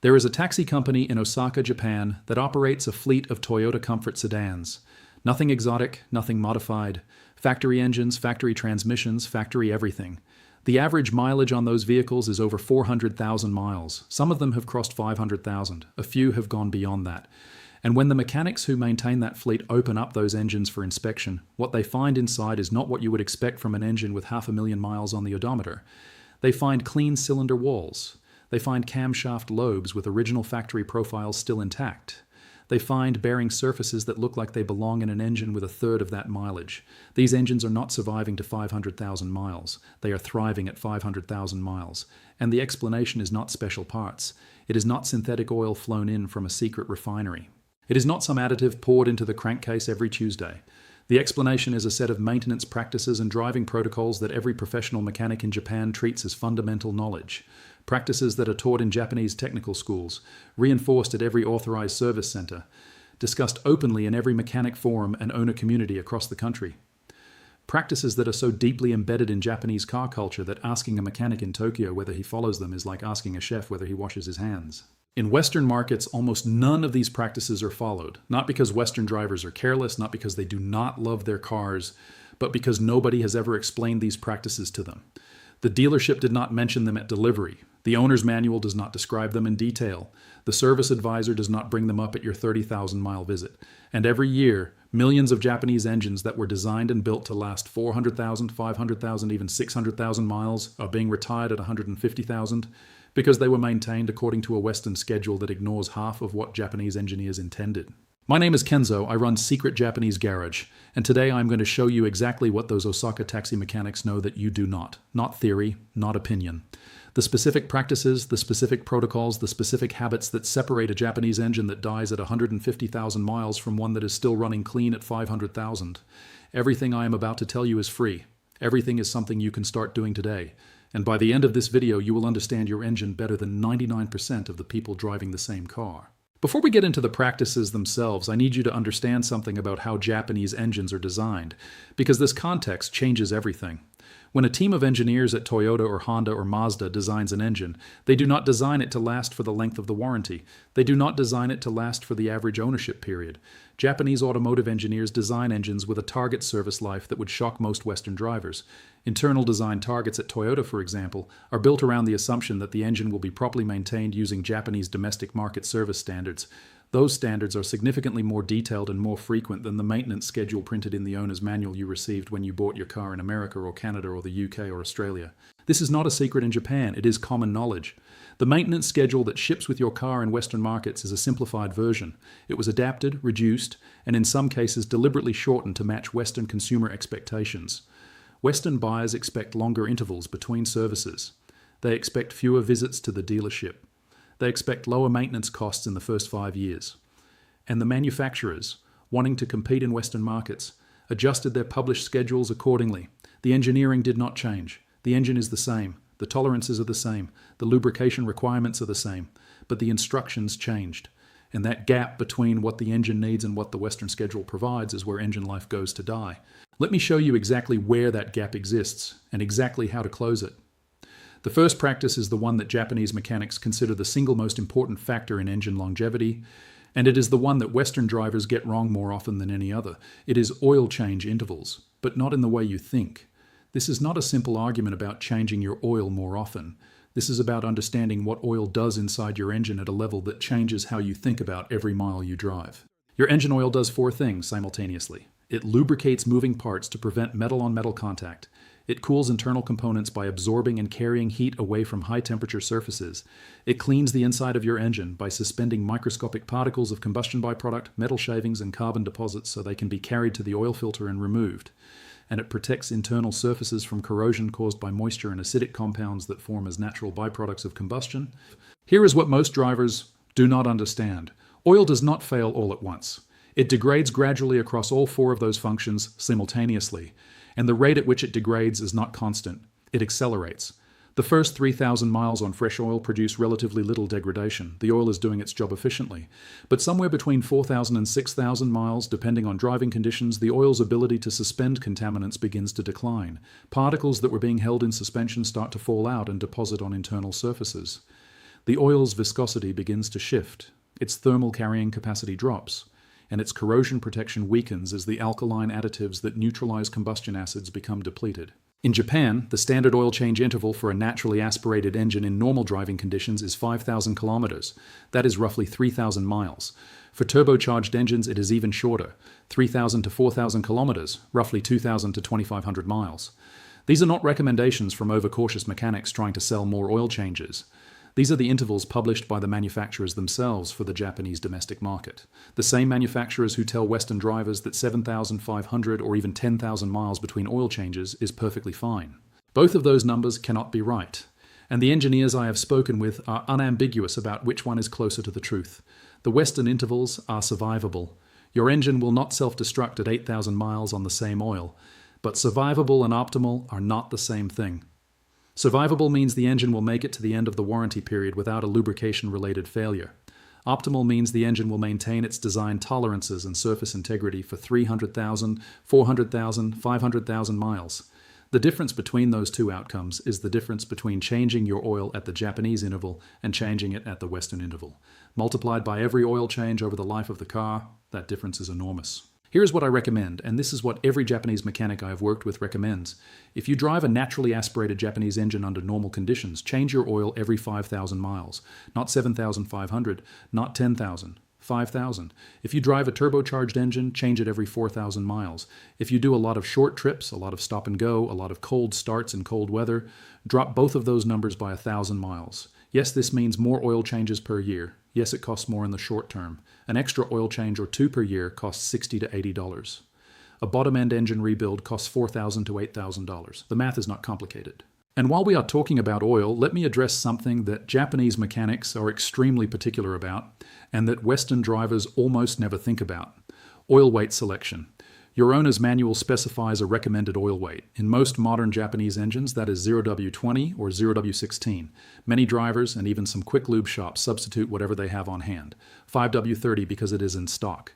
There is a taxi company in Osaka, Japan that operates a fleet of Toyota Comfort sedans. Nothing exotic, nothing modified. Factory engines, factory transmissions, factory everything. The average mileage on those vehicles is over 400,000 miles. Some of them have crossed 500,000. A few have gone beyond that. And when the mechanics who maintain that fleet open up those engines for inspection, what they find inside is not what you would expect from an engine with 500,000 miles on the odometer. They find clean cylinder walls. They find camshaft lobes with original factory profiles still intact. They find bearing surfaces that look like they belong in an engine with a third of that mileage. These engines are not surviving to 500,000 miles. They are thriving at 500,000 miles. And the explanation is not special parts. It is not synthetic oil flown in from a secret refinery. It is not some additive poured into the crankcase every Tuesday. The explanation is a set of maintenance practices and driving protocols that every professional mechanic in Japan treats as fundamental knowledge. Practices that are taught in Japanese technical schools, reinforced at every authorized service center, discussed openly in every mechanic forum and owner community across the country. Practices that are so deeply embedded in Japanese car culture that asking a mechanic in Tokyo whether he follows them is like asking a chef whether he washes his hands. In Western markets, almost none of these practices are followed, not because Western drivers are careless, not because they do not love their cars, but because nobody has ever explained these practices to them. The dealership did not mention them at delivery. The owner's manual does not describe them in detail. The service advisor does not bring them up at your 30,000-mile visit. And every year, millions of Japanese engines that were designed and built to last 400,000, 500,000, even 600,000 miles are being retired at 150,000 because they were maintained according to a Western schedule that ignores half of what Japanese engineers intended. My name is Kenzo, I run Secret Japanese Garage, and today I'm going to show you exactly what those Osaka taxi mechanics know that you do not. Not theory, not opinion. The specific practices, the specific protocols, the specific habits that separate a Japanese engine that dies at 150,000 miles from one that is still running clean at 500,000. Everything I am about to tell you is free. Everything is something you can start doing today. And by the end of this video, you will understand your engine better than 99% of the people driving the same car. Before we get into the practices themselves, I need you to understand something about how Japanese engines are designed, because this context changes everything. When a team of engineers at Toyota or Honda or Mazda designs an engine, they do not design it to last for the length of the warranty. They do not design it to last for the average ownership period. Japanese automotive engineers design engines with a target service life that would shock most Western drivers. Internal design targets at Toyota, for example, are built around the assumption that the engine will be properly maintained using Japanese domestic market service standards. Those standards are significantly more detailed and more frequent than the maintenance schedule printed in the owner's manual you received when you bought your car in America or Canada or the UK or Australia. This is not a secret in Japan, it is common knowledge. The maintenance schedule that ships with your car in Western markets is a simplified version. It was adapted, reduced, and in some cases deliberately shortened to match Western consumer expectations. Western buyers expect longer intervals between services. They expect fewer visits to the dealership. They expect lower maintenance costs in the first 5 years. And the manufacturers, wanting to compete in Western markets, adjusted their published schedules accordingly. The engineering did not change. The engine is the same. The tolerances are the same. The lubrication requirements are the same. But the instructions changed. And that gap between what the engine needs and what the Western schedule provides is where engine life goes to die. Let me show you exactly where that gap exists and exactly how to close it. The first practice is the one that Japanese mechanics consider the single most important factor in engine longevity, and it is the one that Western drivers get wrong more often than any other. It is oil change intervals, but not in the way you think. This is not a simple argument about changing your oil more often. This is about understanding what oil does inside your engine at a level that changes how you think about every mile you drive. Your engine oil does 4 things simultaneously. It lubricates moving parts to prevent metal-on-metal contact. It cools internal components by absorbing and carrying heat away from high-temperature surfaces. It cleans the inside of your engine by suspending microscopic particles of combustion byproduct, metal shavings, and carbon deposits so they can be carried to the oil filter and removed. And it protects internal surfaces from corrosion caused by moisture and acidic compounds that form as natural byproducts of combustion. Here is what most drivers do not understand. Oil does not fail all at once. It degrades gradually across all 4 of those functions simultaneously. And the rate at which it degrades is not constant. It accelerates. The first 3,000 miles on fresh oil produce relatively little degradation. The oil is doing its job efficiently. But somewhere between 4,000 and 6,000 miles, depending on driving conditions, the oil's ability to suspend contaminants begins to decline. Particles that were being held in suspension start to fall out and deposit on internal surfaces. the oil's viscosity begins to shift, its thermal carrying capacity drops, and its corrosion protection weakens as the alkaline additives that neutralize combustion acids become depleted. In Japan, the standard oil change interval for a naturally aspirated engine in normal driving conditions is 5,000 kilometers. That is roughly 3,000 miles. For turbocharged engines, it is even shorter, 3,000 to 4,000 kilometers, roughly 2,000 to 2,500 miles. These are not recommendations from overcautious mechanics trying to sell more oil changes. These are the intervals published by the manufacturers themselves for the Japanese domestic market. The same manufacturers who tell Western drivers that 7,500 or even 10,000 miles between oil changes is perfectly fine. Both of those numbers cannot be right, and the engineers I have spoken with are unambiguous about which one is closer to the truth. The Western intervals are survivable. Your engine will not self-destruct at 8,000 miles on the same oil, but survivable and optimal are not the same thing. Survivable means the engine will make it to the end of the warranty period without a lubrication-related failure. Optimal means the engine will maintain its design tolerances and surface integrity for 300,000, 400,000, 500,000 miles. The difference between those two outcomes is the difference between changing your oil at the Japanese interval and changing it at the Western interval. Multiplied by every oil change over the life of the car, that difference is enormous. Here's what I recommend, and this is what every Japanese mechanic I have worked with recommends. If you drive a naturally aspirated Japanese engine under normal conditions, change your oil every 5,000 miles. Not 7,500, not 10,000, 5,000. If you drive a turbocharged engine, change it every 4,000 miles. If you do a lot of short trips, a lot of stop and go, a lot of cold starts in cold weather, drop both of those numbers by 1,000 miles. Yes, this means more oil changes per year. Yes, it costs more in the short term. An extra oil change or two per year costs $60 to $80. A bottom-end engine rebuild costs $4,000 to $8,000. The math is not complicated. And while we are talking about oil, let me address something that Japanese mechanics are extremely particular about, and that Western drivers almost never think about: oil weight selection. Your owner's manual specifies a recommended oil weight. In most modern Japanese engines, that is 0W20 or 0W16. Many drivers and even some quick lube shops substitute whatever they have on hand. 5W30 because it is in stock.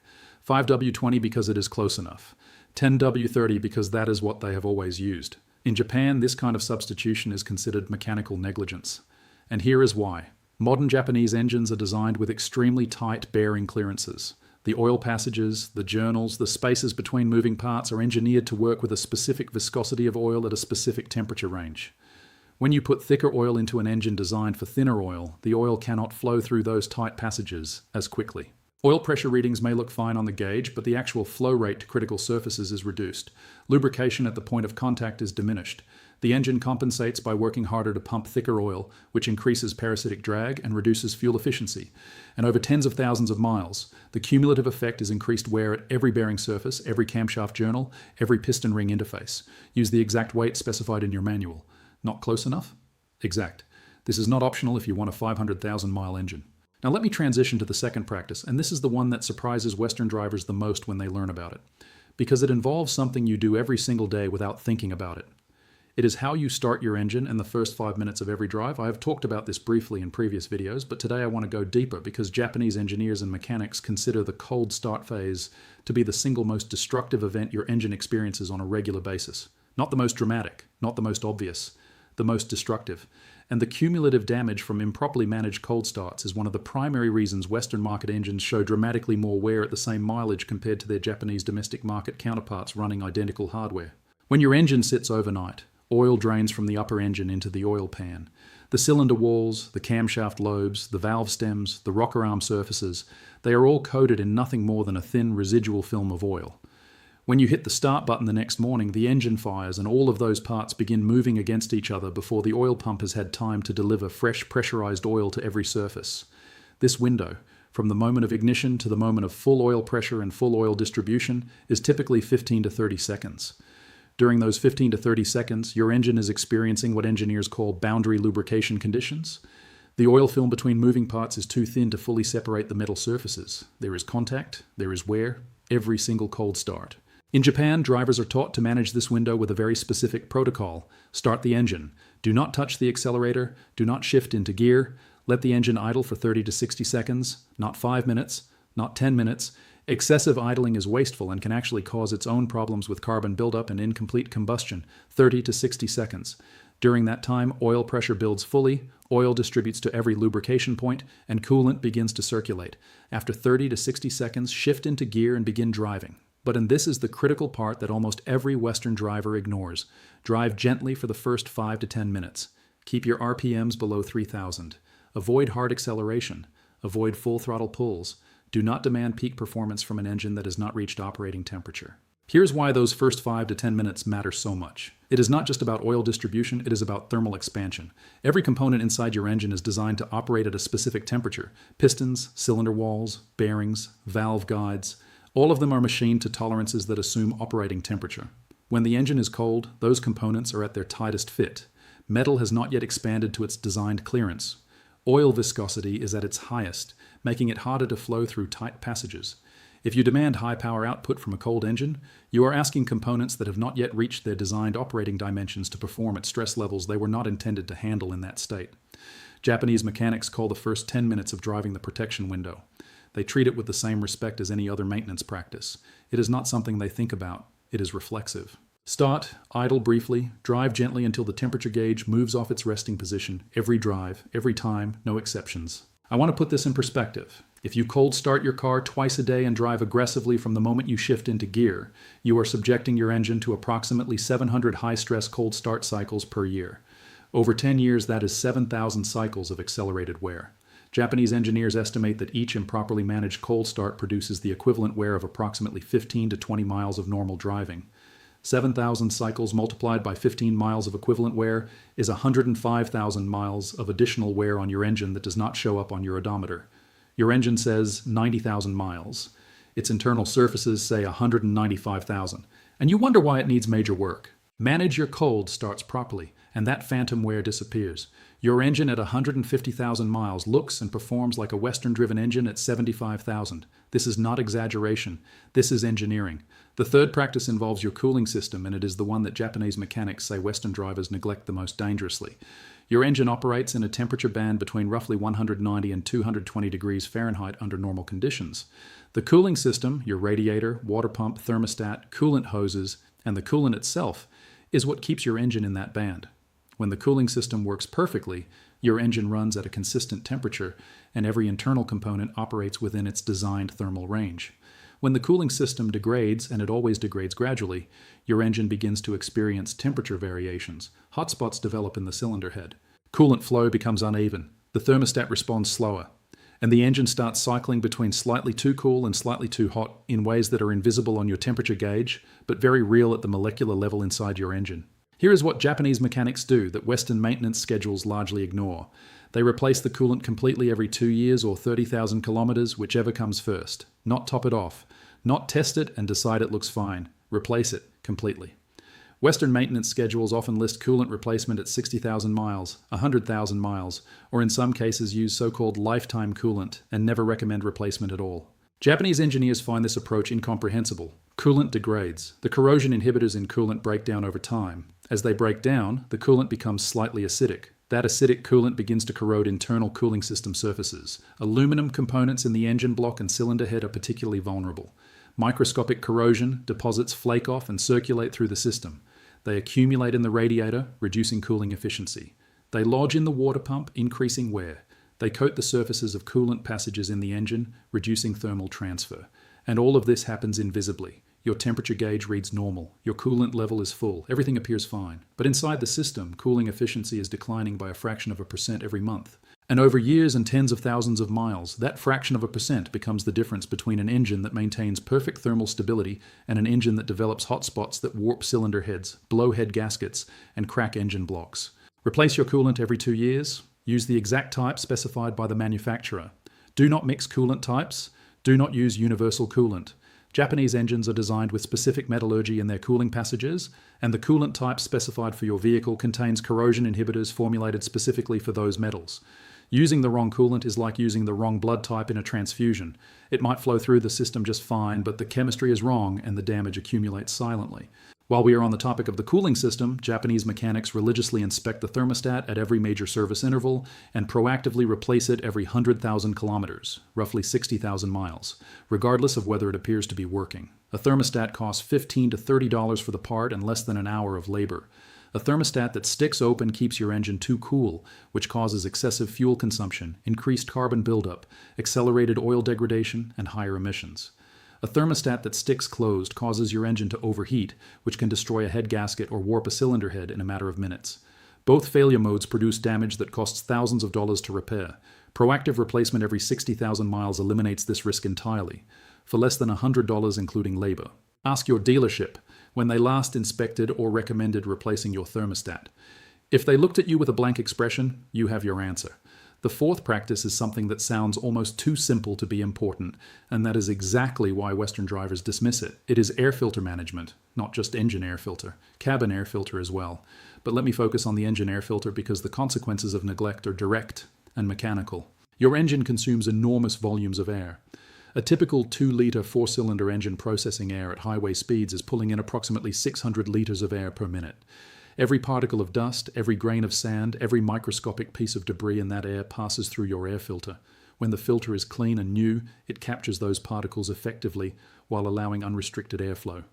5W20 because it is close enough. 10W30 because that is what they have always used. In Japan, this kind of substitution is considered mechanical negligence. And here is why. Modern Japanese engines are designed with extremely tight bearing clearances. The oil passages, the journals, the spaces between moving parts are engineered to work with a specific viscosity of oil at a specific temperature range. When you put thicker oil into an engine designed for thinner oil, the oil cannot flow through those tight passages as quickly. Oil pressure readings may look fine on the gauge, but the actual flow rate to critical surfaces is reduced. Lubrication at the point of contact is diminished. The engine compensates by working harder to pump thicker oil, which increases parasitic drag and reduces fuel efficiency. And over tens of thousands of miles, the cumulative effect is increased wear at every bearing surface, every camshaft journal, every piston ring interface. Use the exact weight specified in your manual. Not close enough? Exact. This is not optional if you want a 500,000-mile engine. Now let me transition to the second practice, and this is the one that surprises Western drivers the most when they learn about it, because it involves something you do every single day without thinking about it. It is how you start your engine in the first 5 minutes of every drive. I have talked about this briefly in previous videos, but today I want to go deeper because Japanese engineers and mechanics consider the cold start phase to be the single most destructive event your engine experiences on a regular basis. Not the most dramatic, not the most obvious, the most destructive. And the cumulative damage from improperly managed cold starts is one of the primary reasons Western market engines show dramatically more wear at the same mileage compared to their Japanese domestic market counterparts running identical hardware. When your engine sits overnight, oil drains from the upper engine into the oil pan. The cylinder walls, the camshaft lobes, the valve stems, the rocker arm surfaces, they are all coated in nothing more than a thin residual film of oil. When you hit the start button the next morning, the engine fires and all of those parts begin moving against each other before the oil pump has had time to deliver fresh pressurized oil to every surface. This window, from the moment of ignition to the moment of full oil pressure and full oil distribution, is typically 15 to 30 seconds. During those 15 to 30 seconds, your engine is experiencing what engineers call boundary lubrication conditions. The oil film between moving parts is too thin to fully separate the metal surfaces. There is contact, there is wear, every single cold start. In Japan, drivers are taught to manage this window with a very specific protocol. Start the engine. Do not touch the accelerator. Do not shift into gear. Let the engine idle for 30 to 60 seconds, not 5 minutes, not 10 minutes. Excessive idling is wasteful and can actually cause its own problems with carbon buildup and incomplete combustion, 30 to 60 seconds. During that time, oil pressure builds fully, Oil distributes to every lubrication point, and coolant begins to circulate. After 30 to 60 seconds, shift into gear and begin driving. And this is the critical part that almost every Western driver ignores. Drive gently for the first 5 to 10 minutes. Keep your RPMs below 3,000. Avoid hard acceleration. Avoid full throttle pulls. Do not demand peak performance from an engine that has not reached operating temperature. Here's why those first 5 to 10 minutes matter so much. It is not just about oil distribution, it is about thermal expansion. Every component inside your engine is designed to operate at a specific temperature. Pistons, cylinder walls, bearings, valve guides, all of them are machined to tolerances that assume operating temperature. When the engine is cold, those components are at their tightest fit. Metal has not yet expanded to its designed clearance. Oil viscosity is at its highest, making it harder to flow through tight passages. If you demand high power output from a cold engine, you are asking components that have not yet reached their designed operating dimensions to perform at stress levels they were not intended to handle in that state. Japanese mechanics call the first 10 minutes of driving the protection window. They treat it with the same respect as any other maintenance practice. It is not something they think about, it is reflexive. Start, idle briefly, drive gently until the temperature gauge moves off its resting position. Every drive, every time, no exceptions. I want to put this in perspective. If you cold start your car twice a day and drive aggressively from the moment you shift into gear, you are subjecting your engine to approximately 700 high-stress cold start cycles per year. Over 10 years, that is 7,000 cycles of accelerated wear. Japanese engineers estimate that each improperly managed cold start produces the equivalent wear of approximately 15 to 20 miles of normal driving. 7,000 cycles multiplied by 15 miles of equivalent wear is 105,000 miles of additional wear on your engine that does not show up on your odometer. Your engine says 90,000 miles. Its internal surfaces say 195,000. And you wonder why it needs major work. Manage your cold starts properly, and that phantom wear disappears. Your engine at 150,000 miles looks and performs like a Western-driven engine at 75,000. This is not exaggeration. This is engineering. The third practice involves your cooling system, and it is the one that Japanese mechanics say Western drivers neglect the most dangerously. Your engine operates in a temperature band between roughly 190 and 220 degrees Fahrenheit under normal conditions. The cooling system, your radiator, water pump, thermostat, coolant hoses, and the coolant itself, is what keeps your engine in that band. When the cooling system works perfectly, your engine runs at a consistent temperature, and every internal component operates within its designed thermal range. When the cooling system degrades, and it always degrades gradually, your engine begins to experience temperature variations. Hotspots develop in the cylinder head. Coolant flow becomes uneven. The thermostat responds slower. And the engine starts cycling between slightly too cool and slightly too hot in ways that are invisible on your temperature gauge, but very real at the molecular level inside your engine. Here is what Japanese mechanics do that Western maintenance schedules largely ignore. They replace the coolant completely every 2 years or 30,000 kilometers, whichever comes first. Not top it off. Not test it and decide it looks fine. Replace it completely. Western maintenance schedules often list coolant replacement at 60,000 miles, 100,000 miles, or in some cases use so-called lifetime coolant and never recommend replacement at all. Japanese engineers find this approach incomprehensible. Coolant degrades. The corrosion inhibitors in coolant break down over time. As they break down, the coolant becomes slightly acidic. That acidic coolant begins to corrode internal cooling system surfaces. Aluminum components in the engine block and cylinder head are particularly vulnerable. Microscopic corrosion deposits flake off and circulate through the system. They accumulate in the radiator, reducing cooling efficiency. They lodge in the water pump, increasing wear. They coat the surfaces of coolant passages in the engine, reducing thermal transfer. And all of this happens invisibly. Your temperature gauge reads normal. Your coolant level is full. Everything appears fine. But inside the system, cooling efficiency is declining by a fraction of a percent every month. And over years and tens of thousands of miles, that fraction of a percent becomes the difference between an engine that maintains perfect thermal stability and an engine that develops hotspots that warp cylinder heads, blow head gaskets, and crack engine blocks. Replace your coolant every 2 years. Use the exact type specified by the manufacturer. Do not mix coolant types. Do not use universal coolant. Japanese engines are designed with specific metallurgy in their cooling passages, and the coolant type specified for your vehicle contains corrosion inhibitors formulated specifically for those metals. Using the wrong coolant is like using the wrong blood type in a transfusion. It might flow through the system just fine, but the chemistry is wrong and the damage accumulates silently. While we are on the topic of the cooling system, Japanese mechanics religiously inspect the thermostat at every major service interval and proactively replace it every 100,000 kilometers, roughly 60,000 miles, regardless of whether it appears to be working. A thermostat costs $15 to $30 for the part and less than an hour of labor. A thermostat that sticks open keeps your engine too cool, which causes excessive fuel consumption, increased carbon buildup, accelerated oil degradation, and higher emissions. A thermostat that sticks closed causes your engine to overheat, which can destroy a head gasket or warp a cylinder head in a matter of minutes. Both failure modes produce damage that costs thousands of dollars to repair. Proactive replacement every 60,000 miles eliminates this risk entirely, for less than $100 including labor. Ask your dealership when they last inspected or recommended replacing your thermostat. If they looked at you with a blank expression, you have your answer. The fourth practice is something that sounds almost too simple to be important, and that is exactly why Western drivers dismiss it. It is air filter management, not just engine air filter, cabin air filter as well. But let me focus on the engine air filter because the consequences of neglect are direct and mechanical. Your engine consumes enormous volumes of air. A typical 2-liter 4-cylinder engine processing air at highway speeds is pulling in approximately 600 liters of air per minute. Every particle of dust, every grain of sand, every microscopic piece of debris in that air passes through your air filter. When the filter is clean and new, it captures those particles effectively while allowing unrestricted airflow.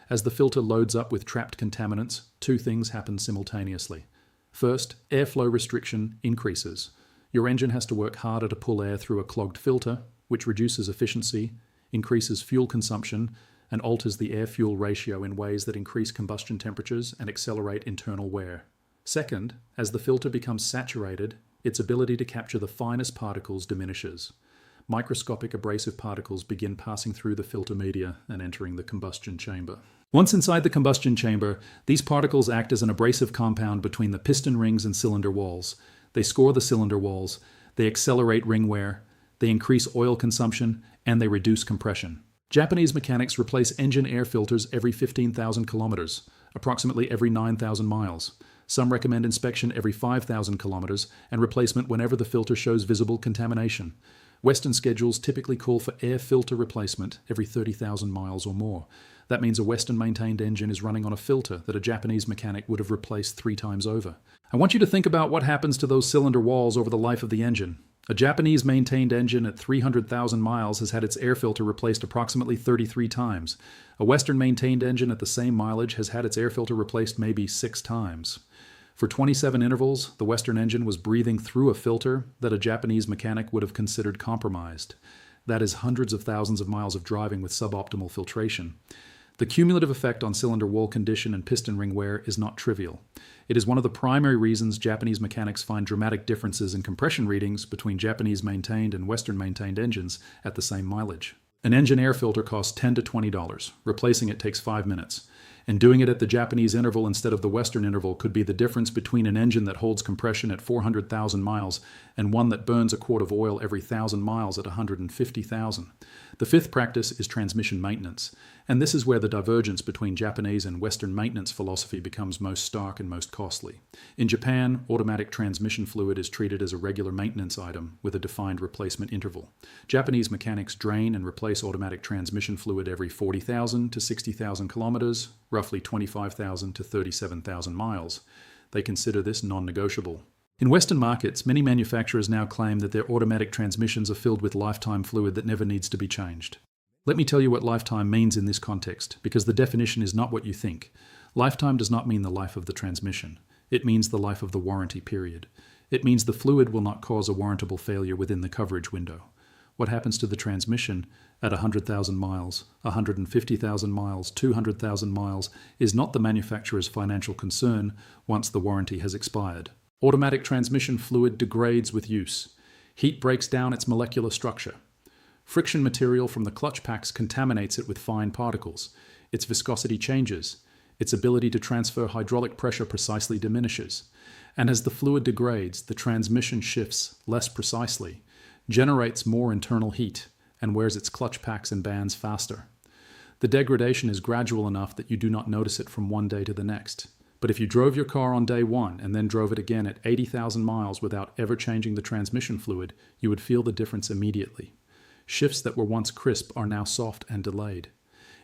As the filter loads up with trapped contaminants, two things happen simultaneously. First, airflow restriction increases. Your engine has to work harder to pull air through a clogged filter, which reduces efficiency, increases fuel consumption, and alters the air-fuel ratio in ways that increase combustion temperatures and accelerate internal wear. Second, as the filter becomes saturated, its ability to capture the finest particles diminishes. Microscopic abrasive particles begin passing through the filter media and entering the combustion chamber. Once inside the combustion chamber, these particles act as an abrasive compound between the piston rings and cylinder walls. They score the cylinder walls, they accelerate ring wear, they increase oil consumption, and they reduce compression. Japanese mechanics replace engine air filters every 15,000 kilometers, approximately every 9,000 miles. Some recommend inspection every 5,000 kilometers and replacement whenever the filter shows visible contamination. Western schedules typically call for air filter replacement every 30,000 miles or more. That means a Western-maintained engine is running on a filter that a Japanese mechanic would have replaced 3 times over. I want you to think about what happens to those cylinder walls over the life of the engine. A Japanese-maintained engine at 300,000 miles has had its air filter replaced approximately 33 times. A Western-maintained engine at the same mileage has had its air filter replaced maybe 6 times. For 27 intervals, the Western engine was breathing through a filter that a Japanese mechanic would have considered compromised. That is hundreds of thousands of miles of driving with suboptimal filtration. The cumulative effect on cylinder wall condition and piston ring wear is not trivial. It is one of the primary reasons Japanese mechanics find dramatic differences in compression readings between Japanese-maintained and Western-maintained engines at the same mileage. An engine air filter costs $10 to $20. Replacing it takes 5 minutes. And doing it at the Japanese interval instead of the Western interval could be the difference between an engine that holds compression at 400,000 miles and one that burns a quart of oil every 1,000 miles at 150,000. The fifth practice is transmission maintenance, and this is where the divergence between Japanese and Western maintenance philosophy becomes most stark and most costly. In Japan, automatic transmission fluid is treated as a regular maintenance item with a defined replacement interval. Japanese mechanics drain and replace automatic transmission fluid every 40,000 to 60,000 kilometers, roughly 25,000 to 37,000 miles. They consider this non-negotiable. In Western markets, many manufacturers now claim that their automatic transmissions are filled with lifetime fluid that never needs to be changed. Let me tell you what lifetime means in this context, because the definition is not what you think. Lifetime does not mean the life of the transmission. It means the life of the warranty period. It means the fluid will not cause a warrantable failure within the coverage window. What happens to the transmission at 100,000 miles, 150,000 miles, 200,000 miles is not the manufacturer's financial concern once the warranty has expired. Automatic transmission fluid degrades with use. Heat breaks down its molecular structure. Friction material from the clutch packs contaminates it with fine particles. Its viscosity changes. Its ability to transfer hydraulic pressure precisely diminishes. And as the fluid degrades, the transmission shifts less precisely, generates more internal heat, and wears its clutch packs and bands faster. The degradation is gradual enough that you do not notice it from one day to the next. But if you drove your car on day 1 and then drove it again at 80,000 miles without ever changing the transmission fluid, you would feel the difference immediately. Shifts that were once crisp are now soft and delayed.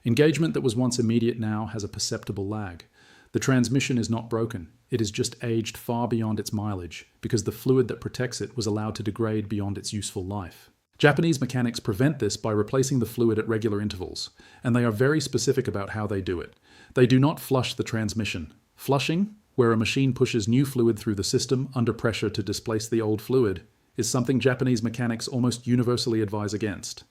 Engagement that was once immediate now has a perceptible lag. The transmission is not broken. It is just aged far beyond its mileage because the fluid that protects it was allowed to degrade beyond its useful life. Japanese mechanics prevent this by replacing the fluid at regular intervals, and they are very specific about how they do it. They do not flush the transmission. Flushing, where a machine pushes new fluid through the system under pressure to displace the old fluid, is something Japanese mechanics almost universally advise against.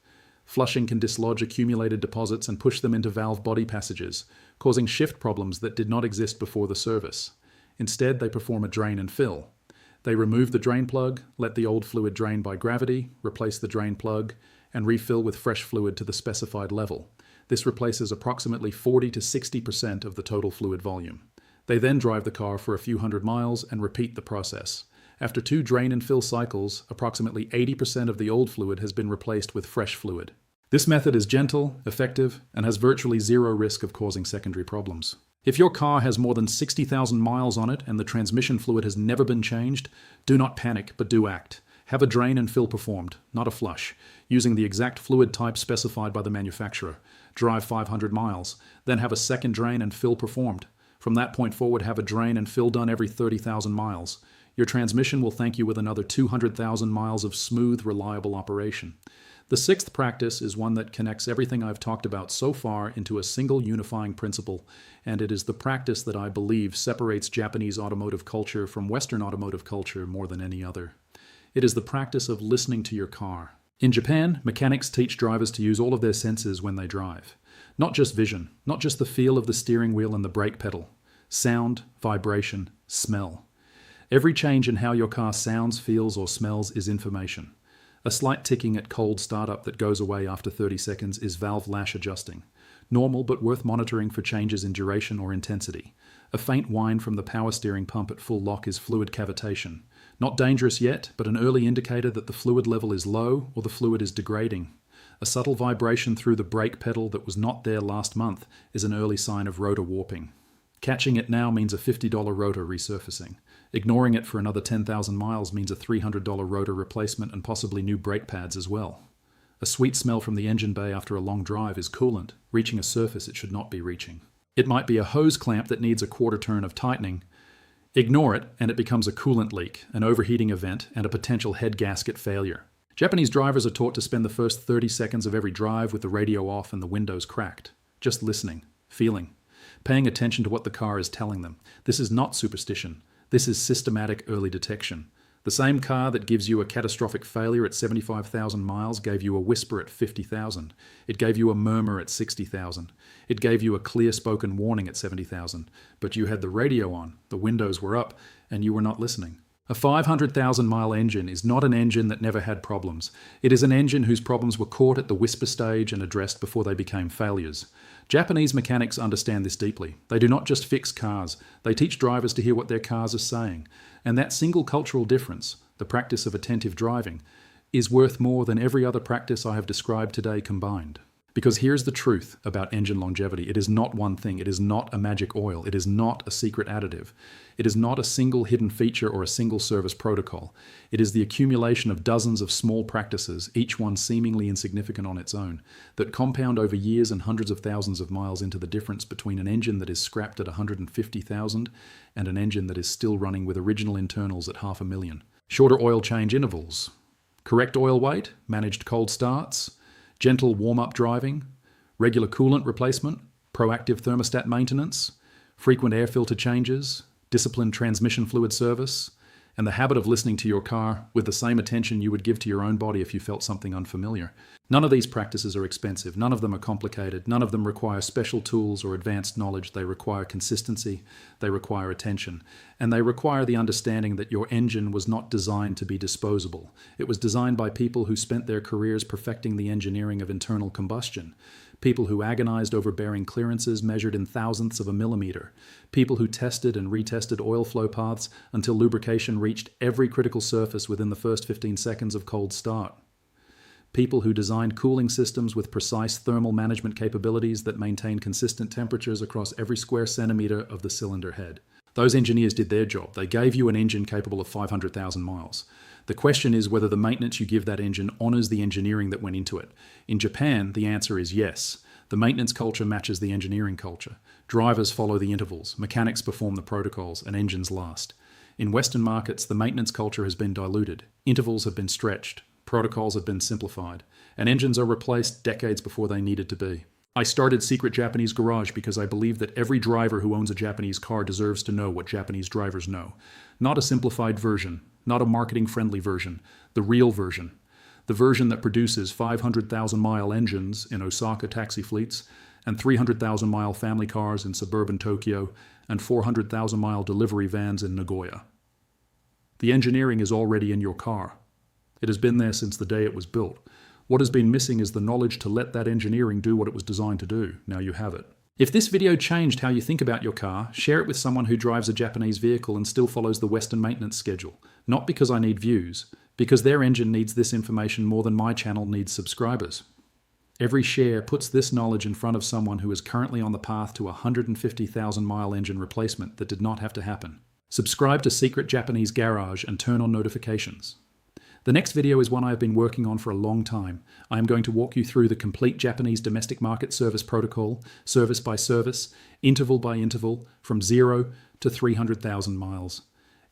Flushing can dislodge accumulated deposits and push them into valve body passages, causing shift problems that did not exist before the service. Instead, they perform a drain and fill. They remove the drain plug, let the old fluid drain by gravity, replace the drain plug, and refill with fresh fluid to the specified level. This replaces approximately 40 to 60% of the total fluid volume. They then drive the car for a few hundred miles and repeat the process. After 2 drain and fill cycles, approximately 80% of the old fluid has been replaced with fresh fluid. This method is gentle, effective, and has virtually zero risk of causing secondary problems. If your car has more than 60,000 miles on it and the transmission fluid has never been changed, do not panic, but do act. Have a drain and fill performed, not a flush, using the exact fluid type specified by the manufacturer. Drive 500 miles, then have a second drain and fill performed. From that point forward, have a drain and fill done every 30,000 miles. Your transmission will thank you with another 200,000 miles of smooth, reliable operation. The 6th practice is one that connects everything I've talked about so far into a single unifying principle, and it is the practice that I believe separates Japanese automotive culture from Western automotive culture more than any other. It is the practice of listening to your car. In Japan, mechanics teach drivers to use all of their senses when they drive. Not just vision, not just the feel of the steering wheel and the brake pedal. Sound, vibration, smell. Every change in how your car sounds, feels, or smells is information. A slight ticking at cold startup that goes away after 30 seconds is valve lash adjusting. Normal but worth monitoring for changes in duration or intensity. A faint whine from the power steering pump at full lock is fluid cavitation. Not dangerous yet, but an early indicator that the fluid level is low or the fluid is degrading. A subtle vibration through the brake pedal that was not there last month is an early sign of rotor warping. Catching it now means a $50 rotor resurfacing. Ignoring it for another 10,000 miles means a $300 rotor replacement and possibly new brake pads as well. A sweet smell from the engine bay after a long drive is coolant, reaching a surface it should not be reaching. It might be a hose clamp that needs a quarter turn of tightening. Ignore it and it becomes a coolant leak, an overheating event, and a potential head gasket failure. Japanese drivers are taught to spend the first 30 seconds of every drive with the radio off and the windows cracked, just listening, feeling, paying attention to what the car is telling them. This is not superstition. This is systematic early detection. The same car that gives you a catastrophic failure at 75,000 miles gave you a whisper at 50,000. It gave you a murmur at 60,000. It gave you a clear-spoken warning at 70,000. But you had the radio on, the windows were up, and you were not listening. A 500,000-mile engine is not an engine that never had problems. It is an engine whose problems were caught at the whisper stage and addressed before they became failures. Japanese mechanics understand this deeply. They do not just fix cars, they teach drivers to hear what their cars are saying. And that single cultural difference, the practice of attentive driving, is worth more than every other practice I have described today combined. Because here's the truth about engine longevity. It is not one thing. It is not a magic oil. It is not a secret additive. It is not a single hidden feature or a single service protocol. It is the accumulation of dozens of small practices, each one seemingly insignificant on its own, that compound over years and hundreds of thousands of miles into the difference between an engine that is scrapped at 150,000 and an engine that is still running with original internals at 500,000. Shorter oil change intervals, correct oil weight, managed cold starts, gentle warm-up driving, regular coolant replacement, proactive thermostat maintenance, frequent air filter changes, disciplined transmission fluid service, and the habit of listening to your car with the same attention you would give to your own body if you felt something unfamiliar. None of these practices are expensive. None of them are complicated. None of them require special tools or advanced knowledge. They require consistency. They require attention. And they require the understanding that your engine was not designed to be disposable. It was designed by people who spent their careers perfecting the engineering of internal combustion. People who agonized over bearing clearances measured in thousandths of a millimeter. People who tested and retested oil flow paths until lubrication reached every critical surface within the first 15 seconds of cold start. People who designed cooling systems with precise thermal management capabilities that maintain consistent temperatures across every square centimeter of the cylinder head. Those engineers did their job. They gave you an engine capable of 500,000 miles. The question is whether the maintenance you give that engine honors the engineering that went into it. In Japan, the answer is yes. The maintenance culture matches the engineering culture. Drivers follow the intervals, mechanics perform the protocols, and engines last. In Western markets, the maintenance culture has been diluted. Intervals have been stretched. Protocols have been simplified. And engines are replaced decades before they needed to be. I started Secret Japanese Garage because I believe that every driver who owns a Japanese car deserves to know what Japanese drivers know. Not a simplified version, not a marketing-friendly version, the real version. The version that produces 500,000-mile engines in Osaka taxi fleets and 300,000-mile family cars in suburban Tokyo and 400,000-mile delivery vans in Nagoya. The engineering is already in your car. It has been there since the day it was built. What has been missing is the knowledge to let that engineering do what it was designed to do. Now you have it. If this video changed how you think about your car, share it with someone who drives a Japanese vehicle and still follows the Western maintenance schedule. Not because I need views, because their engine needs this information more than my channel needs subscribers. Every share puts this knowledge in front of someone who is currently on the path to a 150,000-mile engine replacement that did not have to happen. Subscribe to Secret Japanese Garage and turn on notifications. The next video is one I have been working on for a long time. I am going to walk you through the complete Japanese domestic market service protocol, service by service, interval by interval, from 0 to 300,000 miles.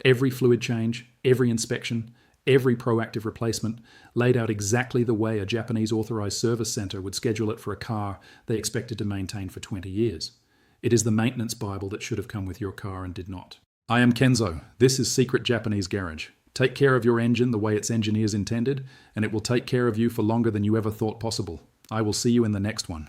Every fluid change, every inspection, every proactive replacement, laid out exactly the way a Japanese authorized service center would schedule it for a car they expected to maintain for 20 years. It is the maintenance Bible that should have come with your car and did not. I am Kenzo. This is Secret Japanese Garage. Take care of your engine the way its engineers intended, and it will take care of you for longer than you ever thought possible. I will see you in the next one.